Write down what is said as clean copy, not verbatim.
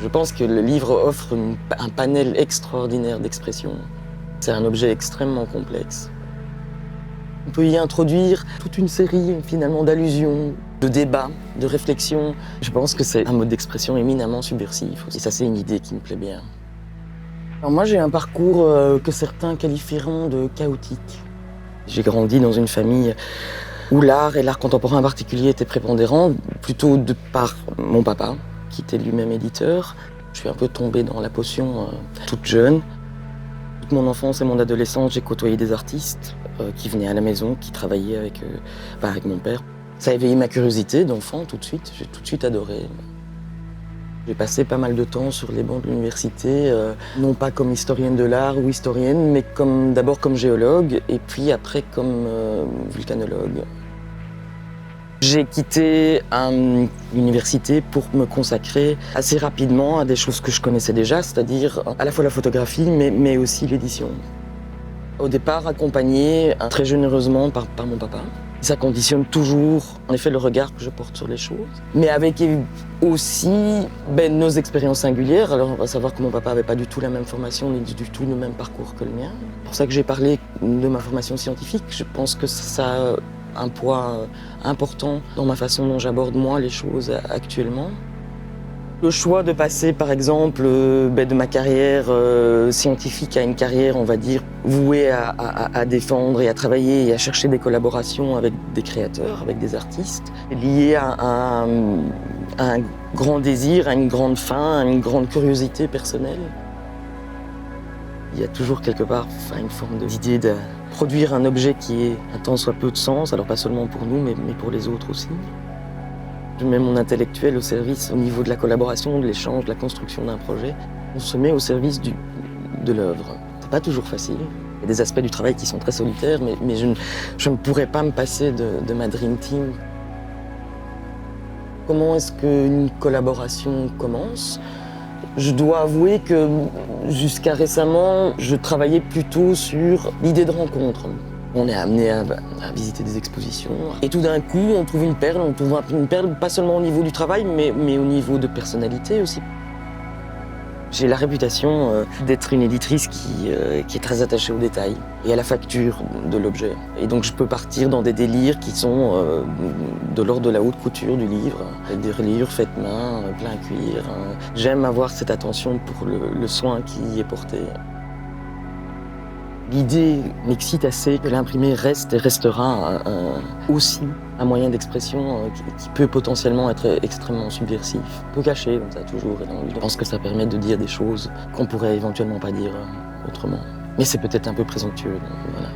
Je pense que le livre offre un panel extraordinaire d'expressions. C'est un objet extrêmement complexe. On peut y introduire toute une série finalement d'allusions, de débats, de réflexions. Je pense que c'est un mode d'expression éminemment subversif. Et ça, c'est une idée qui me plaît bien. Alors moi, j'ai un parcours que certains qualifieront de chaotique. J'ai grandi dans une famille où l'art, et l'art contemporain en particulier, étaient prépondérants, plutôt de par mon papa, qui était lui-même éditeur. Je suis un peu tombée dans la potion toute jeune. Toute mon enfance et mon adolescence, j'ai côtoyé des artistes qui venaient à la maison, qui travaillaient avec mon père. Ça a éveillé ma curiosité d'enfant tout de suite. J'ai tout de suite adoré. J'ai passé pas mal de temps sur les bancs de l'université, non pas comme historienne de l'art ou historienne, mais d'abord comme géologue et puis après comme vulcanologue. J'ai quitté l'université pour me consacrer assez rapidement à des choses que je connaissais déjà, c'est-à-dire à la fois la photographie, mais aussi l'édition. Au départ, accompagné très généreusement par mon papa. Ça conditionne toujours, en effet, le regard que je porte sur les choses. Mais avec aussi nos expériences singulières. Alors, on va savoir que mon papa n'avait pas du tout la même formation, ni du tout le même parcours que le mien. C'est pour ça que j'ai parlé de ma formation scientifique. Je pense que ça a un poids important dans ma façon dont j'aborde, moi, les choses actuellement. Le choix de passer, par exemple, de ma carrière scientifique à une carrière, on va dire, vouée à défendre et à travailler et à chercher des collaborations avec des créateurs, avec des artistes, lié à un grand désir, à une grande faim, à une grande curiosité personnelle. Il y a toujours quelque part une forme d'idée de produire un objet qui ait un tant soit peu de sens, alors pas seulement pour nous, mais pour les autres aussi. Je mets mon intellectuel au service, au niveau de la collaboration, de l'échange, de la construction d'un projet. On se met au service de l'œuvre. C'est pas toujours facile. Il y a des aspects du travail qui sont très solitaires, mais je ne pourrais pas me passer de ma Dream Team. Comment est-ce qu'une collaboration commence ? Je dois avouer que jusqu'à récemment, je travaillais plutôt sur l'idée de rencontre. On est amené à visiter des expositions. Et tout d'un coup, on trouve une perle pas seulement au niveau du travail, mais au niveau de personnalité aussi. J'ai la réputation d'être une éditrice qui est très attachée aux détails et à la facture de l'objet. Et donc je peux partir dans des délires qui sont de l'ordre de la haute couture du livre. Des reliures faites main, plein cuir. J'aime avoir cette attention pour le soin qui y est porté. L'idée m'excite assez que l'imprimé reste et restera aussi un moyen d'expression qui peut potentiellement être extrêmement subversif. Un peu caché comme ça toujours. Et donc, je pense que ça permet de dire des choses qu'on pourrait éventuellement pas dire autrement. Mais c'est peut-être un peu présomptueux. Donc, voilà.